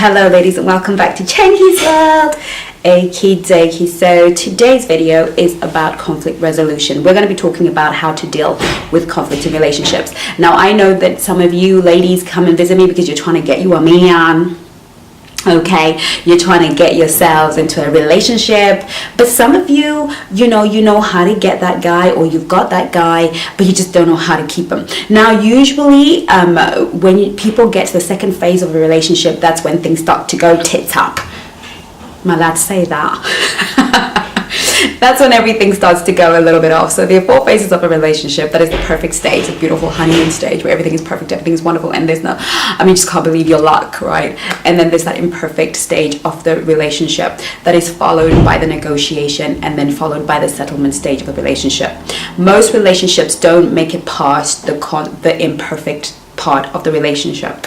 Hello ladies and welcome back to Chengi's World. Okie dokie. So today's video is about conflict resolution. We're going to be talking about how to deal with conflict in relationships. Now I know that some of you ladies come and visit me because you're trying to get you a man. Okay, you're trying to get yourselves into a relationship, but some of you, you know how to get that guy, or you've got that guy, but you just don't know how to keep him. Now, usually, when people get to the second phase of a relationship, that's when things start to go tits up. My lads say that. That's when everything starts to go a little bit off. So there are 4 phases of a relationship. That is the perfect stage, the beautiful honeymoon stage where everything is perfect, everything is wonderful, and there's no, you just can't believe your luck, right? And then there's that imperfect stage of the relationship that is followed by the negotiation and then followed by the settlement stage of a relationship. Most relationships don't make it past the imperfect part of the relationship.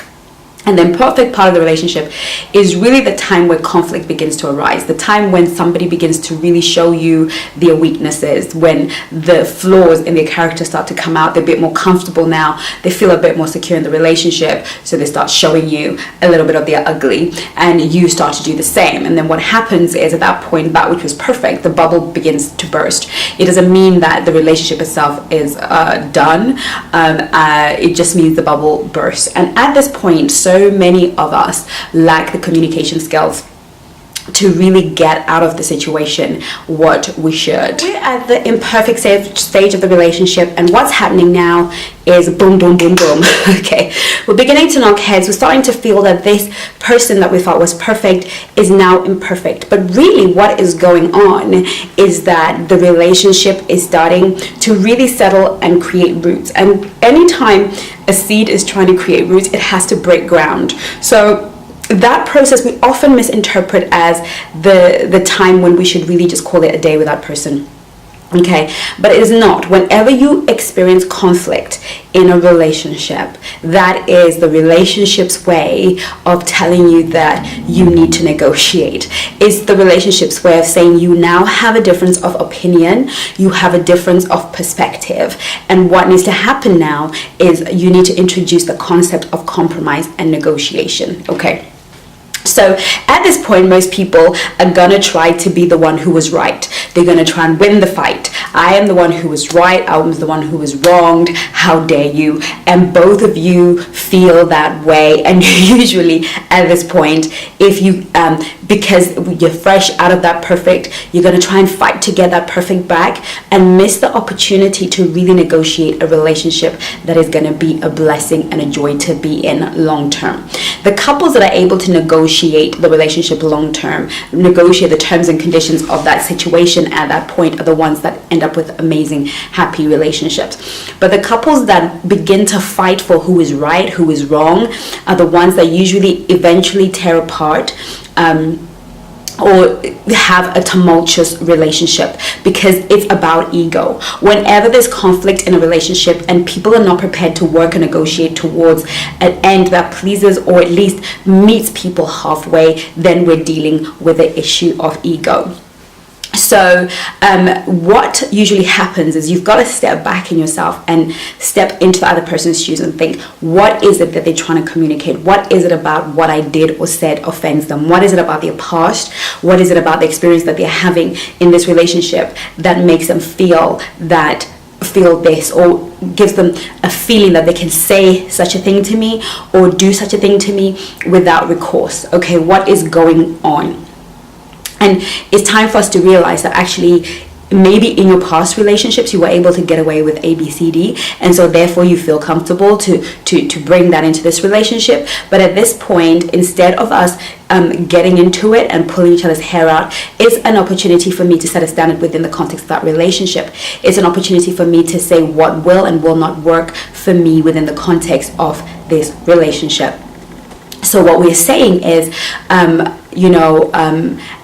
And the imperfect part of the relationship is really the time where conflict begins to arise, the time when somebody begins to really show you their weaknesses, when the flaws in their character start to come out. They're a bit more comfortable now, they feel a bit more secure in the relationship, so they start showing you a little bit of their ugly, and you start to do the same. And then what happens is, at that point, that which was perfect, the bubble begins to burst. It doesn't mean that the relationship itself is done, it just means the bubble bursts. And at this point, so many of us lack the communication skills to really get out of the situation what we should. We're at the imperfect stage of the relationship, and what's happening now is boom, boom, boom, boom. Okay, we're beginning to knock heads. We're starting to feel that this person that we thought was perfect is now imperfect. But really what is going on is that the relationship is starting to really settle and create roots. And anytime a seed is trying to create roots, it has to break ground. So that process we often misinterpret as the time when we should really just call it a day with that person. Okay, but it is not. Whenever you experience conflict in a relationship, that is the relationship's way of telling you that you need to negotiate. It's the relationship's way of saying you now have a difference of opinion, you have a difference of perspective, and what needs to happen now is you need to introduce the concept of compromise and negotiation. Okay. So at this point, most people are gonna try to be the one who was right. They're gonna try and win the fight. I am the one who was right, I was the one who was wronged, how dare you? And both of you feel that way. And usually at this point, if you because you're fresh out of that perfect, you're gonna try and fight to get that perfect back and miss the opportunity to really negotiate a relationship that is gonna be a blessing and a joy to be in long term. The couples that are able to negotiate the relationship long term, negotiate the terms and conditions of that situation at that point, are the ones that end up with amazing, happy relationships. But the couples that begin to fight for who is right, who is wrong, are the ones that usually eventually tear apart, or have a tumultuous relationship, because it's about ego. Whenever there's conflict in a relationship and people are not prepared to work and negotiate towards an end that pleases or at least meets people halfway, then we're dealing with the issue of ego. So what usually happens is you've got to step back in yourself and step into the other person's shoes and think, what is it that they're trying to communicate? What is it about what I did or said offends them? What is it about their past? What is it about the experience that they're having in this relationship that makes them feel this, or gives them a feeling that they can say such a thing to me or do such a thing to me without recourse? Okay, what is going on? And it's time for us to realize that actually maybe in your past relationships you were able to get away with A, B, C, D, and so therefore you feel comfortable to bring that into this relationship. But at this point, instead of us getting into it and pulling each other's hair out, it's an opportunity for me to set a standard within the context of that relationship. It's an opportunity for me to say what will and will not work for me within the context of this relationship. So what we're saying is,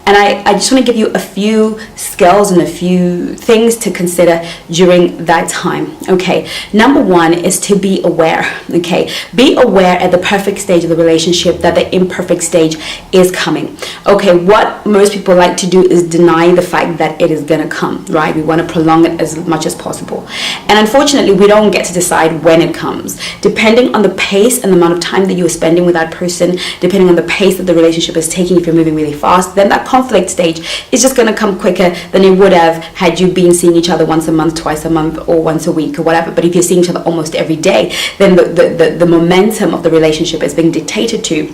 And I just want to give you a few skills and a few things to consider during that time. Okay, number one is to be aware. Okay, be aware at the perfect stage of the relationship that the imperfect stage is coming. Okay, what most people like to do is deny the fact that it is gonna come, right? We want to prolong it as much as possible, and unfortunately we don't get to decide when it comes. Depending on the pace and the amount of time that you are spending with that person, depending on the pace that the relationship is taking, if you're moving really fast, then that conflict stage is just going to come quicker than it would have had you been seeing each other once a month, twice a month, or once a week, or whatever. But if you're seeing each other almost every day, then the momentum of the relationship is being dictated to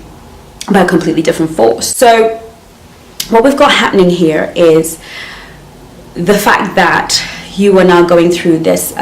by a completely different force. So what we've got happening here is the fact that you are now going through this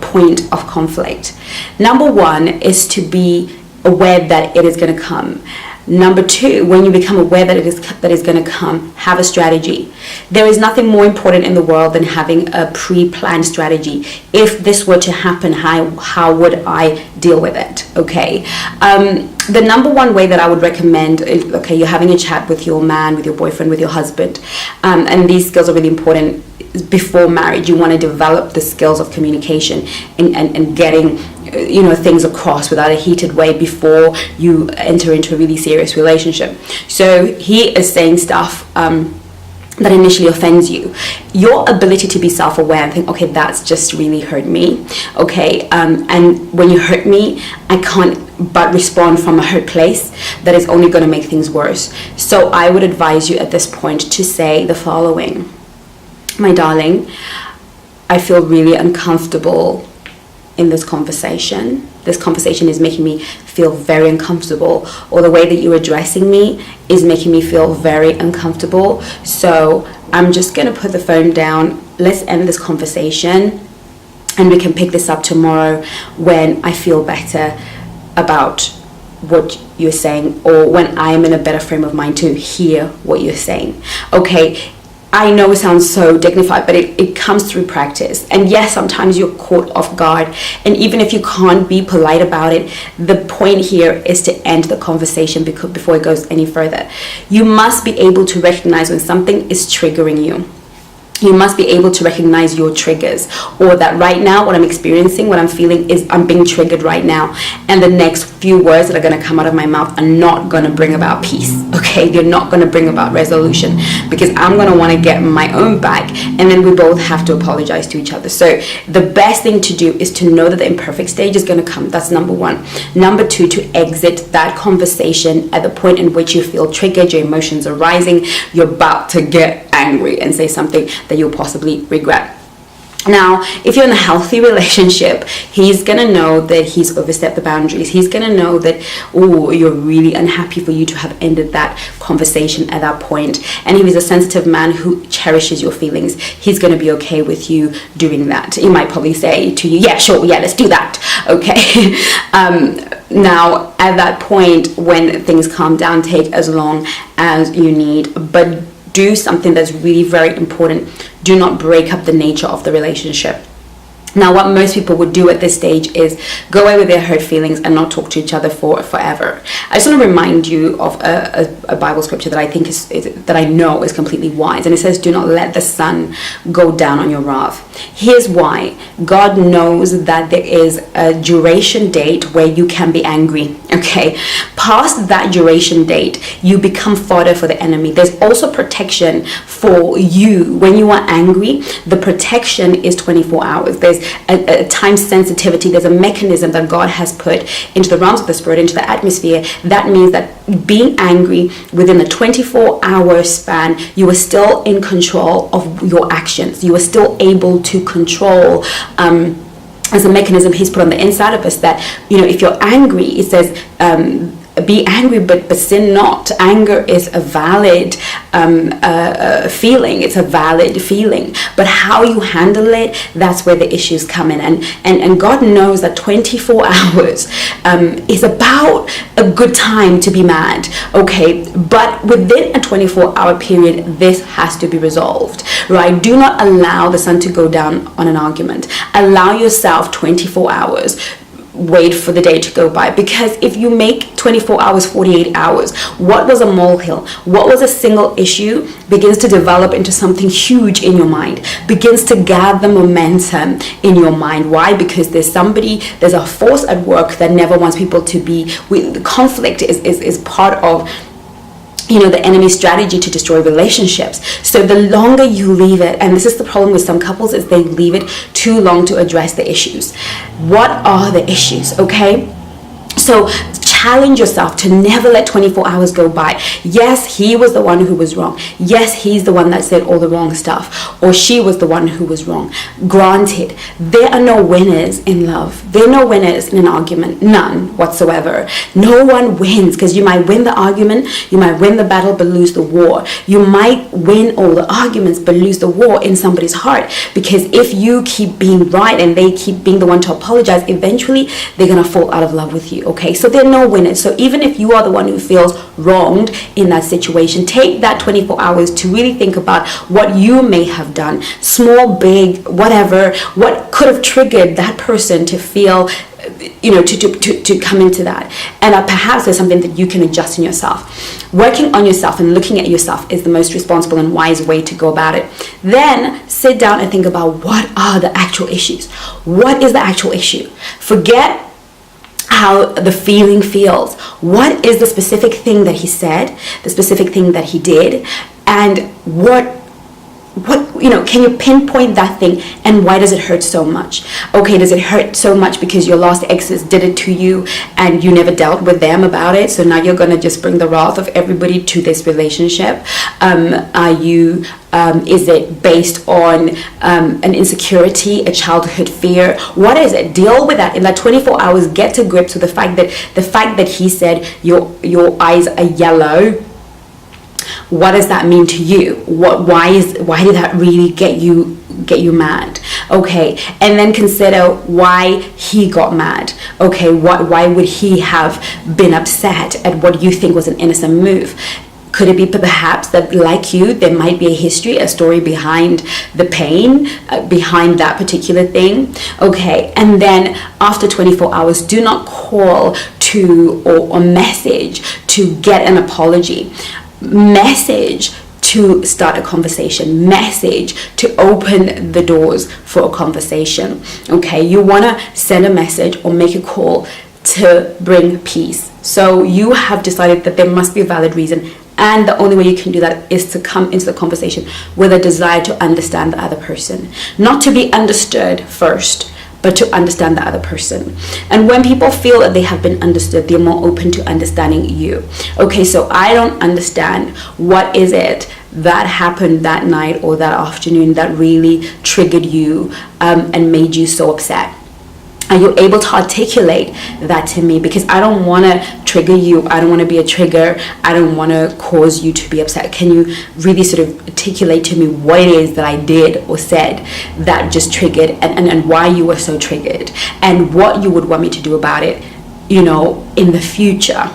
point of conflict. Number one is to be aware that it is going to come. Number two, when you become aware that it is going to come, have a strategy. There is nothing more important in the world than having a pre-planned strategy. If this were to happen, how would I deal with it? Okay. The number one way that I would recommend, okay, you're having a chat with your man, with your boyfriend, with your husband, and these skills are really important before marriage. You want to develop the skills of communication and getting things across without a heated way before you enter into a really serious relationship. So he is saying stuff that initially offends you. Your ability to be self-aware and think, okay, that's just really hurt me, okay, and when you hurt me, I can't but respond from a hurt place. That is only going to make things worse. So I would advise you at this point to say the following: my darling, I feel really uncomfortable in this conversation. This conversation is making me feel very uncomfortable, or the way that you're addressing me is making me feel very uncomfortable. So I'm just gonna put the phone down. Let's end this conversation and we can pick this up tomorrow when I feel better about what you're saying, or when I'm in a better frame of mind to hear what you're saying. Okay, I know it sounds so dignified, but it comes through practice. And yes, sometimes you're caught off guard. And even if you can't be polite about it, the point here is to end the conversation before it goes any further. You must be able to recognize when something is triggering you. You must be able to recognize your triggers, or that right now what I'm experiencing, what I'm feeling is I'm being triggered right now, and the next few words that are going to come out of my mouth are not going to bring about peace. Okay, they're not going to bring about resolution, because I'm going to want to get my own back, and then we both have to apologize to each other. So the best thing to do is to know that the imperfect stage is going to come. That's number one. Number two, to exit that conversation at the point in which you feel triggered, your emotions are rising, you're about to get angry and say something that you'll possibly regret. Now, if you're in a healthy relationship, he's gonna know that he's overstepped the boundaries. He's gonna know that, oh, you're really unhappy for you to have ended that conversation at that point. And if he's a sensitive man who cherishes your feelings, he's gonna be okay with you doing that. He might probably say to you, yeah, sure, yeah, let's do that. Okay. Now, at that point, when things calm down, take as long as you need, but do something that's really very important. Do not break up the nature of the relationship. Now, what most people would do at this stage is go away with their hurt feelings and not talk to each other forever. I just want to remind you of a Bible scripture that I think that I know is completely wise, and it says, "Do not let the sun go down on your wrath." Here's why: God knows that there is a duration date where you can be angry. Okay, past that duration date, you become fodder for the enemy. There's also protection for you when you are angry. The protection is 24 hours. There's a time sensitivity. There's a mechanism that God has put into the realms of the spirit, into the atmosphere. That means that being angry within the 24-hour span, you are still in control of your actions. You are still able to control as a mechanism he's put on the inside of us, that, if you're angry, it says, be angry, but sin not. Anger is a valid feeling. It's a valid feeling. But how you handle it, that's where the issues come in. And God knows that 24 hours is about a good time to be mad. Okay, but within a 24-hour period, this has to be resolved, right? Do not allow the sun to go down on an argument. Allow yourself 24 hours. wait for the day to go by. Because if you make 24 hours 48 hours, what was a molehill, what was a single issue, begins to develop into something huge in your mind, begins to gather momentum in your mind. Why? Because there's a force at work that never wants people to be with. Conflict is part of, you know, the enemy's strategy to destroy relationships. So the longer you leave it, and this is the problem with some couples, is they leave it too long to address the issues. What are the issues? Okay, so challenge yourself to never let 24 hours go by. Yes, he was the one who was wrong. Yes, he's the one that said all the wrong stuff, or she was the one who was wrong. Granted, there are no winners in love. There are no winners in an argument, none whatsoever. No one wins, because you might win the argument, you might win the battle but lose the war. You might win all the arguments but lose the war in somebody's heart, because if you keep being right and they keep being the one to apologize, eventually they're gonna fall out of love with you. Okay, so there are no winners. So even if you are the one who feels wronged in that situation, take that 24 hours to really think about what you may have done, small, big, whatever, what could have triggered that person to feel, you know, to come into that. And perhaps there's something that you can adjust in yourself. Working on yourself and looking at yourself is the most responsible and wise way to go about it. Then sit down and think about, what are the actual issues? What is the actual issue? Forget how the feeling feels. What is the specific thing that he said, the specific thing that he did, and what you know, can you pinpoint that thing, and why does it hurt so much? Okay, does it hurt so much because your last exes did it to you and you never dealt with them about it, so now you're gonna just bring the wrath of everybody to this relationship? Is it based on an insecurity, a childhood fear? What is it? Deal with that in that 24 hours. Get to grips with the fact that he said your eyes are yellow. What does that mean to you? Why did that really get you mad? Okay, and then consider why he got mad. Okay, why would he have been upset at what you think was an innocent move? Could it be perhaps that, like you, there might be a history, a story behind the pain, behind that particular thing? Okay, and then after 24 hours, do not call to or message to get an apology. Message to start a conversation. Message to open the doors for a conversation. Okay, you want to send a message or make a call to bring peace. So you have decided that there must be a valid reason, and the only way you can do that is to come into the conversation with a desire to understand the other person. Not to be understood first, but to understand the other person. And when people feel that they have been understood, they're more open to understanding you. Okay, so I don't understand, what is it that happened that night or that afternoon that really triggered you and made you so upset? Are you able to articulate that to me? Because I don't want to trigger you. I don't want to be a trigger. I don't want to cause you to be upset. Can you really sort of articulate to me what it is that I did or said that just triggered, and why you were so triggered, and what you would want me to do about it, you know, in the future?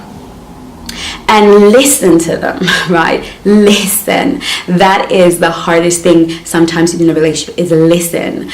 And listen to them, right? Listen. That is the hardest thing sometimes in a relationship, is listen.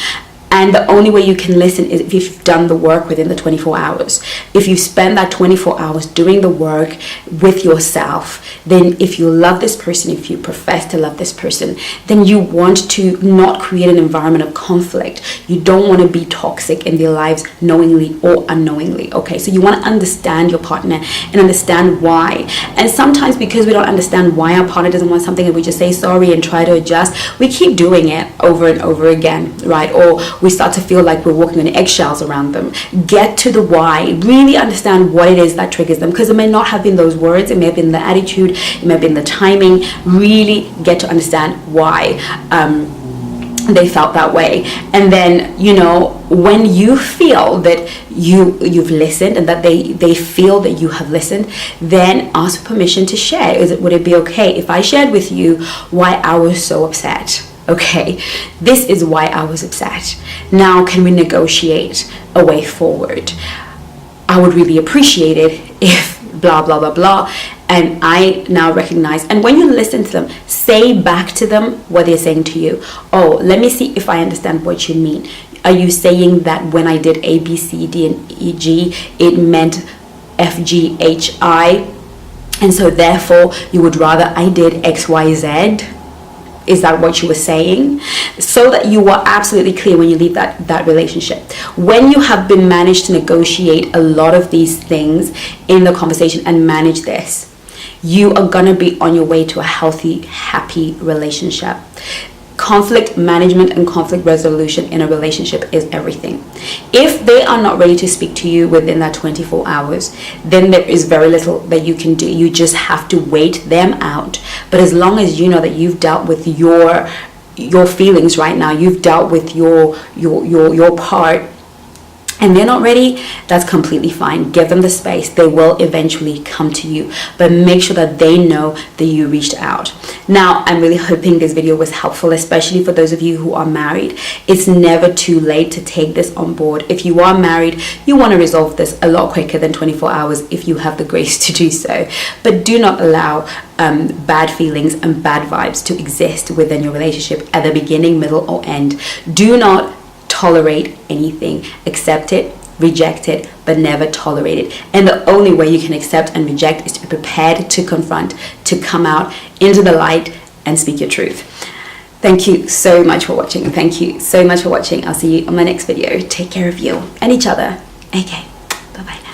And the only way you can listen is if you've done the work within the 24 hours. If you spend that 24 hours doing the work with yourself, then if you love this person, if you profess to love this person, then you want to not create an environment of conflict. You don't want to be toxic in their lives knowingly or unknowingly. Okay, so you want to understand your partner and understand why. And sometimes because we don't understand why our partner doesn't want something and we just say sorry and try to adjust, we keep doing it over and over again, right? Or we start to feel like we're walking on eggshells around them. Get to the why. Really understand what it is that triggers them, because it may not have been those words, it may have been the attitude, it may have been the timing. Really get to understand why they felt that way. And then, you know, when you feel that you've listened and that they feel that you have listened, then ask for permission to share. Would it be okay if I shared with you why I was so upset? Okay, this is why I was upset. Now, can we negotiate a way forward? I would really appreciate it if blah, blah, blah, blah. And I now recognize, and when you listen to them, say back to them what they're saying to you. Oh, let me see if I understand what you mean. Are you saying that when I did A, B, C, D, and E, G, it meant F, G, H, I, and so therefore you would rather I did X, Y, Z? Is that what you were saying? So that you were absolutely clear when you leave that relationship. When you have been managed to negotiate a lot of these things in the conversation and manage this, you are gonna be on your way to a healthy, happy relationship. Conflict management and conflict resolution in a relationship is everything. If they are not ready to speak to you within that 24 hours, then there is very little that you can do. You just have to wait them out. But as long as you know that you've dealt with your feelings right now, you've dealt with your part, and they're not ready, that's completely fine. Give them the space. They will eventually come to you, but make sure that they know that you reached out. Now, I'm really hoping this video was helpful, especially for those of you who are married. It's never too late to take this on board. If you are married, you want to resolve this a lot quicker than 24 hours if you have the grace to do so. But do not allow bad feelings and bad vibes to exist within your relationship at the beginning, middle, or end. Do not tolerate anything. Accept it, reject it, but never tolerate it. And the only way you can accept and reject is to be prepared to confront, to come out into the light and speak your truth. Thank you so much for watching. Thank you so much for watching. I'll see you on my next video. Take care of you and each other. Okay, bye-bye.